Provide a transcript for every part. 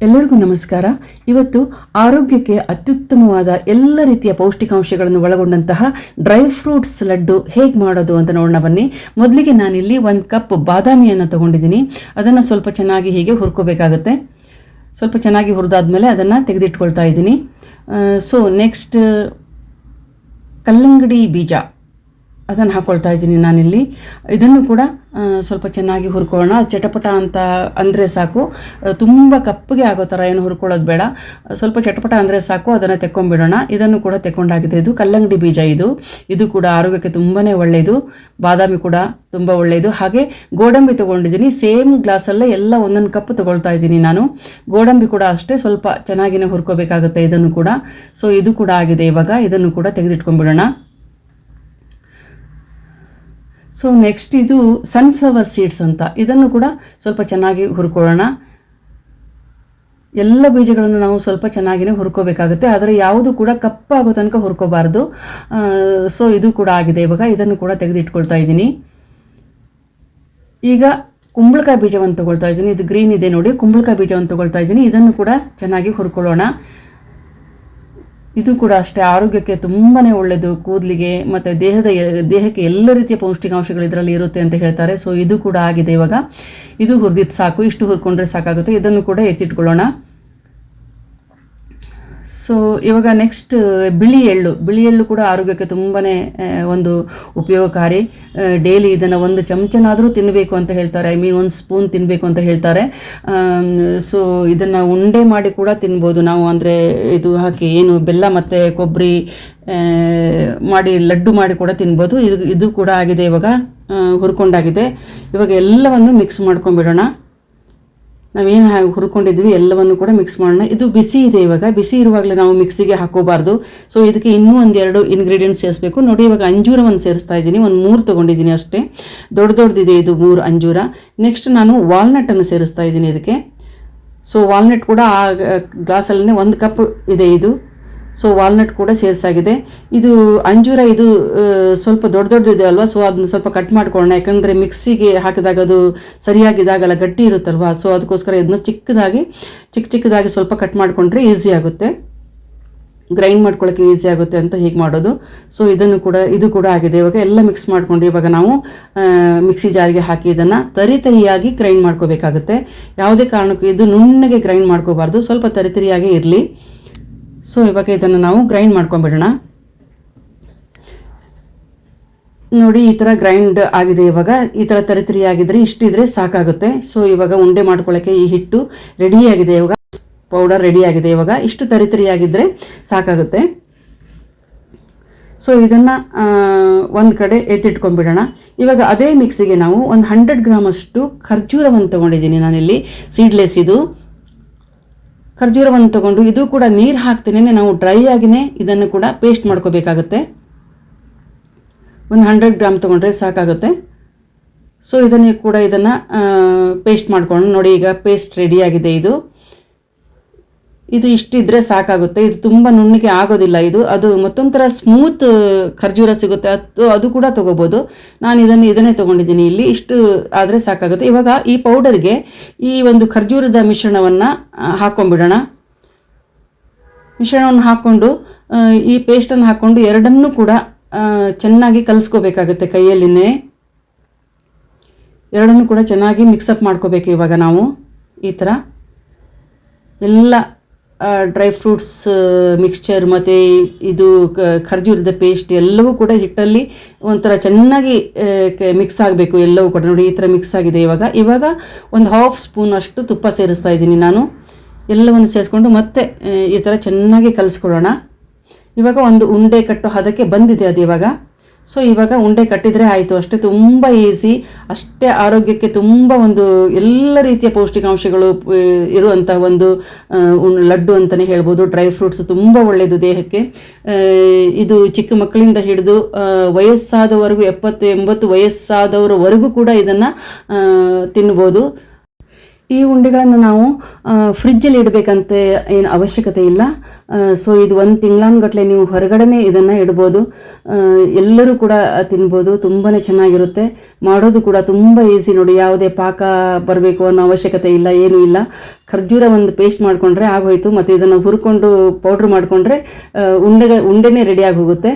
ಎಲ್ಲರಿಗೂ ನಮಸ್ಕಾರ. ಇವತ್ತು ಆರೋಗ್ಯಕ್ಕೆ ಅತ್ಯುತ್ತಮವಾದ ಎಲ್ಲ ರೀತಿಯ ಪೌಷ್ಟಿಕಾಂಶಗಳನ್ನು ಒಳಗೊಂಡಂತಹ ಡ್ರೈ ಫ್ರೂಟ್ಸ್ ಲಡ್ಡು ಹೇಗೆ ಮಾಡೋದು ಅಂತ ನೋಡೋಣ ಬನ್ನಿ. ಮೊದಲಿಗೆ ನಾನಿಲ್ಲಿ 1 ಕಪ್ ಬಾದಾಮಿಯನ್ನು ತಗೊಂಡಿದ್ದೀನಿ. ಅದನ್ನು ಸ್ವಲ್ಪ ಚೆನ್ನಾಗಿ ಹೀಗೆ ಹುರ್ಕೋಬೇಕಾಗುತ್ತೆ. ಸ್ವಲ್ಪ ಚೆನ್ನಾಗಿ ಹುರಿದಾದ್ಮೇಲೆ ಅದನ್ನು ತೆಗೆದಿಟ್ಕೊಳ್ತಾ ಇದ್ದೀನಿ. ಸೊ ನೆಕ್ಸ್ಟ್ ಕಲ್ಲಂಗಡಿ ಬೀಜ ಅದನ್ನು ಹಾಕ್ಕೊಳ್ತಾ ಇದ್ದೀನಿ ನಾನಿಲ್ಲಿ. ಇದನ್ನು ಕೂಡ ಸ್ವಲ್ಪ ಚೆನ್ನಾಗಿ ಹುರ್ಕೊಳ್ಳೋಣ. ಚಟಪಟ ಅಂತ ಅಂದರೆ ಸಾಕು, ತುಂಬ ಕಪ್ಪಗೆ ಆಗೋ ಥರ ಏನು ಹುರ್ಕೊಳ್ಳೋದು ಬೇಡ. ಸ್ವಲ್ಪ ಚಟಪಟ ಅಂದರೆ ಸಾಕು, ಅದನ್ನು ತೆಕ್ಕೊಂಬಿಡೋಣ. ಇದನ್ನು ಕೂಡ ತೆಕ್ಕೊಂಡಾಗಿದೆ. ಇದು ಕಲ್ಲಂಗಡಿ ಬೀಜ, ಇದು ಕೂಡ ಆರೋಗ್ಯಕ್ಕೆ ತುಂಬಾ ಒಳ್ಳೆಯದು. ಬಾದಾಮಿ ಕೂಡ ತುಂಬ ಒಳ್ಳೆಯದು. ಹಾಗೆ ಗೋಡಂಬಿ ತೊಗೊಂಡಿದ್ದೀನಿ. ಸೇಮ್ ಗ್ಲಾಸಲ್ಲೇ ಎಲ್ಲ 1 ಕಪ್ ತೊಗೊಳ್ತಾ ಇದ್ದೀನಿ ನಾನು. ಗೋಡಂಬಿ ಕೂಡ ಅಷ್ಟೇ ಸ್ವಲ್ಪ ಚೆನ್ನಾಗಿನೇ ಹುರ್ಕೋಬೇಕಾಗುತ್ತೆ ಇದನ್ನು ಕೂಡ. ಸೊ ಇದು ಕೂಡ ಆಗಿದೆ. ಇವಾಗ ಇದನ್ನು ಕೂಡ ತೆಗೆದಿಟ್ಕೊಂಡ್ಬಿಡೋಣ. ಸೊ ನೆಕ್ಸ್ಟ್ ಇದು ಸನ್ಫ್ಲವರ್ ಸೀಡ್ಸ್ ಅಂತ, ಇದನ್ನು ಕೂಡ ಸ್ವಲ್ಪ ಚೆನ್ನಾಗಿ ಹುರ್ಕೊಳ್ಳೋಣ. ಎಲ್ಲ ಬೀಜಗಳನ್ನು ನಾವು ಸ್ವಲ್ಪ ಚೆನ್ನಾಗಿಯೇ ಹುರ್ಕೋಬೇಕಾಗುತ್ತೆ, ಆದರೆ ಯಾವುದು ಕೂಡ ಕಪ್ಪಾಗೋ ತನಕ ಹುರ್ಕೋಬಾರ್ದು. ಸೊ ಇದು ಕೂಡ ಆಗಿದೆ. ಇವಾಗ ಇದನ್ನು ಕೂಡ ತೆಗೆದಿಟ್ಕೊಳ್ತಾ ಇದ್ದೀನಿ. ಈಗ ಕುಂಬಳಕಾಯಿ ಬೀಜವನ್ನು ತೊಗೊಳ್ತಾ ಇದ್ದೀನಿ. ಇದು ಗ್ರೀನ್ ಇದೆ ನೋಡಿ, ಕುಂಬಳಕಾಯಿ ಬೀಜವನ್ನು ತೊಗೊಳ್ತಾ ಇದ್ದೀನಿ. ಇದನ್ನು ಕೂಡ ಚೆನ್ನಾಗಿ ಹುರ್ಕೊಳ್ಳೋಣ. ಇದು ಕೂಡ ಅಷ್ಟೇ ಆರೋಗ್ಯಕ್ಕೆ ತುಂಬಾ ಒಳ್ಳೆಯದು, ಕೂದಲಿಗೆ ಮತ್ತು ದೇಹಕ್ಕೆ ಎಲ್ಲ ರೀತಿಯ ಪೌಷ್ಟಿಕಾಂಶಗಳು ಇದರಲ್ಲಿ ಇರುತ್ತೆ ಅಂತ ಹೇಳ್ತಾರೆ. ಸೊ ಇದು ಕೂಡ ಆಗಿದೆ. ಇವಾಗ ಇದು ಹುರಿದಿದ್ದು ಸಾಕು, ಇಷ್ಟು ಹುರ್ಕೊಂಡ್ರೆ ಸಾಕಾಗುತ್ತೆ. ಇದನ್ನು ಕೂಡ ಎತ್ತಿಟ್ಕೊಳ್ಳೋಣ. ಸೊ ಇವಾಗ ನೆಕ್ಸ್ಟ್ ಬಿಳಿ ಎಳ್ಳು ಕೂಡ ಆರೋಗ್ಯಕ್ಕೆ ತುಂಬಾ ಒಂದು ಉಪಯೋಗಕಾರಿ. ಡೈಲಿ ಇದನ್ನು 1 ಚಮಚನಾದರೂ ತಿನ್ನಬೇಕು ಅಂತ ಹೇಳ್ತಾರೆ. 1 ಸ್ಪೂನ್ ತಿನ್ನಬೇಕು ಅಂತ ಹೇಳ್ತಾರೆ. ಸೊ ಇದನ್ನು ಉಂಡೆ ಮಾಡಿ ಕೂಡ ತಿನ್ಬೋದು ನಾವು, ಅಂದರೆ ಇದು ಹಾಕಿ ಏನು ಬೆಲ್ಲ ಮತ್ತು ಕೊಬ್ಬರಿ ಮಾಡಿ ಲಡ್ಡು ಮಾಡಿ ಕೂಡ ತಿನ್ಬೋದು. ಇದು ಕೂಡ ಆಗಿದೆ. ಇವಾಗ ಹುರ್ಕೊಂಡಾಗಿದೆ. ಇವಾಗ ಎಲ್ಲವನ್ನು ಮಿಕ್ಸ್ ಮಾಡ್ಕೊಂಡ್ಬಿಡೋಣ. ನಾವೇನು ಹುರ್ಕೊಂಡಿದ್ವಿ ಎಲ್ಲವನ್ನು ಕೂಡ ಮಿಕ್ಸ್ ಮಾಡೋಣ. ಇದು ಬಿಸಿ ಇದೆ. ಇವಾಗ ಬಿಸಿ ಇರುವಾಗಲೇ ನಾವು ಮಿಕ್ಸಿಗೆ ಹಾಕೋಬಾರ್ದು. ಸೊ ಇದಕ್ಕೆ ಇನ್ನೂ 1-2 ಇಂಗ್ರೀಡಿಯೆಂಟ್ಸ್ ಸೇರಿಸಬೇಕು ನೋಡಿ. ಇವಾಗ ಅಂಜೂರವನ್ನು ಸೇರಿಸ್ತಾ ಇದ್ದೀನಿ. 3 ತೊಗೊಂಡಿದ್ದೀನಿ ಅಷ್ಟೇ, ದೊಡ್ಡದಿದೆ ಇದು 3 ಅಂಜೂರ. ನೆಕ್ಸ್ಟ್ ನಾನು ವಾಲ್ನಟ್ಟನ್ನು ಸೇರಿಸ್ತಾ ಇದ್ದೀನಿ ಇದಕ್ಕೆ. ಸೊ ವಾಲ್ನಟ್ ಕೂಡ ಆ ಗ್ಲಾಸಲ್ಲೇ 1 ಕಪ್ ಇದೆ ಇದು. ಸೊ ವಾಲ್ನಟ್ ಕೂಡ ಸೇರಿಸಾಗಿದೆ. ಇದು ಅಂಜೂರ ಇದು ಸ್ವಲ್ಪ ದೊಡ್ಡದಿದೆ ಅಲ್ವಾ. ಸೊ ಅದನ್ನ ಸ್ವಲ್ಪ ಕಟ್ ಮಾಡ್ಕೊಳ್ಳೋಣ, ಯಾಕಂದರೆ ಮಿಕ್ಸಿಗೆ ಹಾಕಿದಾಗ ಅದು ಸರಿಯಾಗಿದಾಗಲ್ಲ, ಗಟ್ಟಿ ಇರುತ್ತಲ್ವ. ಸೊ ಅದಕ್ಕೋಸ್ಕರ ಇದನ್ನ ಚಿಕ್ಕದಾಗಿ ಸ್ವಲ್ಪ ಕಟ್ ಮಾಡಿಕೊಂಡ್ರೆ ಈಸಿ ಆಗುತ್ತೆ, ಗ್ರೈಂಡ್ ಮಾಡ್ಕೊಳ್ಳೋಕ್ಕೆ ಈಸಿ ಆಗುತ್ತೆ ಅಂತ ಹೀಗೆ ಮಾಡೋದು. ಸೊ ಇದು ಕೂಡ ಆಗಿದೆ. ಇವಾಗ ಎಲ್ಲ ಮಿಕ್ಸ್ ಮಾಡ್ಕೊಂಡು ಇವಾಗ ನಾವು ಮಿಕ್ಸಿ ಜಾರಿಗೆ ಹಾಕಿ ಇದನ್ನು ತರಿಯಾಗಿ ಗ್ರೈಂಡ್ ಮಾಡ್ಕೋಬೇಕಾಗುತ್ತೆ. ಯಾವುದೇ ಕಾರಣಕ್ಕೂ ಇದು ನುಣ್ಣಗೆ ಗ್ರೈಂಡ್ ಮಾಡ್ಕೋಬಾರ್ದು, ಸ್ವಲ್ಪ ತರಿಯಾಗೇ ಇರಲಿ. ಸೊ ಇವಾಗ ಇದನ್ನು ನಾವು ಗ್ರೈಂಡ್ ಮಾಡ್ಕೊಂಡ್ಬಿಡೋಣ. ನೋಡಿ ಈ ಥರ ಗ್ರೈಂಡ್ ಆಗಿದೆ. ಇವಾಗ ಈ ಥರ ತರಿಯಾಗಿದ್ದರೆ ಇಷ್ಟಿದ್ರೆ ಸಾಕಾಗುತ್ತೆ. ಸೊ ಇವಾಗ ಉಂಡೆ ಮಾಡ್ಕೊಳ್ಳೋಕ್ಕೆ ಈ ಹಿಟ್ಟು ರೆಡಿಯಾಗಿದೆ. ಇವಾಗ ಪೌಡರ್ ರೆಡಿಯಾಗಿದೆ. ಇವಾಗ ಇಷ್ಟು ತರಿಯಾಗಿದ್ದರೆ ಸಾಕಾಗುತ್ತೆ. ಸೊ ಇದನ್ನು ಒಂದು ಕಡೆ ಎತ್ತಿಟ್ಕೊಂಡ್ಬಿಡೋಣ. ಇವಾಗ ಅದೇ ಮಿಕ್ಸಿಗೆ ನಾವು 100 ಗ್ರಾಮಷ್ಟು ಖರ್ಜೂರವನ್ನು ತೊಗೊಂಡಿದ್ದೀನಿ ನಾನಿಲ್ಲಿ, ಸೀಡ್ಲೆಸ್ ಇದು ಖರ್ಜೂರವನ್ನು ತೊಗೊಂಡು ಇದು ಕೂಡ ನೀರು ಹಾಕ್ತೇನೆ ನಾವು ಡ್ರೈ ಆಗಿನೇ ಇದನ್ನು ಕೂಡ ಪೇಸ್ಟ್ ಮಾಡ್ಕೋಬೇಕಾಗುತ್ತೆ. 100 ಗ್ರಾಮ್ ತೊಗೊಂಡ್ರೆ ಸಾಕಾಗುತ್ತೆ. ಸೊ ಇದನ್ನು ಪೇಸ್ಟ್ ಮಾಡ್ಕೊಂಡು ನೋಡಿ. ಈಗ ಪೇಸ್ಟ್ ರೆಡಿಯಾಗಿದೆ. ಇದು ಇಷ್ಟಿದ್ರೆ ಸಾಕಾಗುತ್ತೆ. ಇದು ತುಂಬ ನುಣ್ಣಗೆ ಆಗೋದಿಲ್ಲ. ಅದು ಮತ್ತೊಂಥರ ಸ್ಮೂತ್ ಖರ್ಜೂರ ಸಿಗುತ್ತೆ, ಅದು ಕೂಡ ತೊಗೋಬೋದು. ನಾನು ಇದನ್ನೇ ತೊಗೊಂಡಿದ್ದೀನಿ ಇಲ್ಲಿ. ಇಷ್ಟು ಆದರೆ ಸಾಕಾಗುತ್ತೆ. ಇವಾಗ ಈ ಪೌಡರ್ಗೆ ಈ ಒಂದು ಖರ್ಜೂರದ ಮಿಶ್ರಣವನ್ನು ಹಾಕ್ಕೊಂಡ್ಬಿಡೋಣ. ಮಿಶ್ರಣವನ್ನು ಹಾಕ್ಕೊಂಡು ಈ ಪೇಸ್ಟನ್ನು ಹಾಕ್ಕೊಂಡು ಎರಡನ್ನೂ ಕೂಡ ಚೆನ್ನಾಗಿ ಕಲಿಸ್ಕೋಬೇಕಾಗುತ್ತೆ ಕೈಯಲ್ಲಿನೇ. ಎರಡನ್ನೂ ಕೂಡ ಚೆನ್ನಾಗಿ ಮಿಕ್ಸಪ್ ಮಾಡ್ಕೋಬೇಕು. ಇವಾಗ ನಾವು ಈ ಥರ ಎಲ್ಲ ಡ್ರೈ ಫ್ರೂಟ್ಸ್ ಮಿಕ್ಸ್ಚರ್ ಮತ್ತು ಇದು ಖರ್ಜೂರದ ಪೇಸ್ಟ್ ಎಲ್ಲವೂ ಕೂಡ ಹಿಟ್ಟಲ್ಲಿ ಒಂಥರ ಚೆನ್ನಾಗಿ ಮಿಕ್ಸ್ ಆಗಬೇಕು. ಎಲ್ಲವೂ ಕೂಡ ನೋಡಿ ಈ ಥರ ಮಿಕ್ಸ್ ಆಗಿದೆ. ಇವಾಗ 1/2 ಸ್ಪೂನ್ ಅಷ್ಟು ತುಪ್ಪ ಸೇರಿಸ್ತಾ ಇದ್ದೀನಿ ನಾನು. ಎಲ್ಲವನ್ನು ಸೇರಿಸ್ಕೊಂಡು ಮತ್ತೆ ಈ ಥರ ಚೆನ್ನಾಗಿ ಕಲಿಸ್ಕೊಳ್ಳೋಣ. ಇವಾಗ ಒಂದು ಉಂಡೆ ಕಟ್ಟೋ ಹದಕ್ಕೆ ಬಂದಿದೆ ಅದು ಇವಾಗ. ಸೊ ಇವಾಗ ಉಂಡೆ ಕಟ್ಟಿದರೆ ಆಯಿತು ಅಷ್ಟೇ. ತುಂಬ ಈಸಿ, ಅಷ್ಟೇ ಆರೋಗ್ಯಕ್ಕೆ ತುಂಬ ಒಂದು ಎಲ್ಲ ರೀತಿಯ ಪೌಷ್ಟಿಕಾಂಶಗಳು ಇರುವಂಥ ಒಂದು ಲಡ್ಡು ಅಂತಲೇ ಹೇಳ್ಬೋದು. ಡ್ರೈ ಫ್ರೂಟ್ಸ್ ತುಂಬ ಒಳ್ಳೆಯದು ದೇಹಕ್ಕೆ. ಇದು ಚಿಕ್ಕ ಮಕ್ಕಳಿಂದ ಹಿಡಿದು ವಯಸ್ಸಾದವರೆಗೂ 70-80 ವಯಸ್ಸಾದವರವರೆಗೂ ಕೂಡ ಇದನ್ನು ತಿನ್ಬೋದು. ಈ ಉಂಡೆಗಳನ್ನು ನಾವು ಫ್ರಿಜ್ಜಲ್ಲಿ ಇಡಬೇಕಂತ ಏನು ಅವಶ್ಯಕತೆ ಇಲ್ಲ. ಸೊ ಇದು 1 ತಿಂಗಳಾನುಗಟ್ಟಲೆ ನೀವು ಹೊರಗಡೆನೇ ಇದನ್ನು ಇಡ್ಬೋದು. ಎಲ್ಲರೂ ಕೂಡ ತಿನ್ಬೋದು. ತುಂಬಾ ಚೆನ್ನಾಗಿರುತ್ತೆ. ಮಾಡೋದು ಕೂಡ ತುಂಬ ಈಸಿ ನೋಡಿ. ಯಾವುದೇ ಪಾಕ ಬರಬೇಕು ಅನ್ನೋ ಅವಶ್ಯಕತೆ ಇಲ್ಲ, ಏನೂ ಇಲ್ಲ. ಖರ್ಜೂರ ಒಂದು ಪೇಸ್ಟ್ ಮಾಡಿಕೊಂಡ್ರೆ ಆಗೋಯ್ತು. ಮತ್ತು ಇದನ್ನು ಹುರ್ಕೊಂಡು ಪೌಡ್ರ್ ಮಾಡಿಕೊಂಡ್ರೆ ಉಂಡೆನೇ ರೆಡಿಯಾಗಿ ಹೋಗುತ್ತೆ.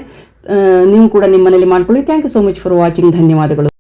ನೀವು ಕೂಡ ನಿಮ್ಮ ಮನೇಲಿ ಮಾಡ್ಕೊಳ್ಳಿ. Thank you so much for watching. ಧನ್ಯವಾದಗಳು.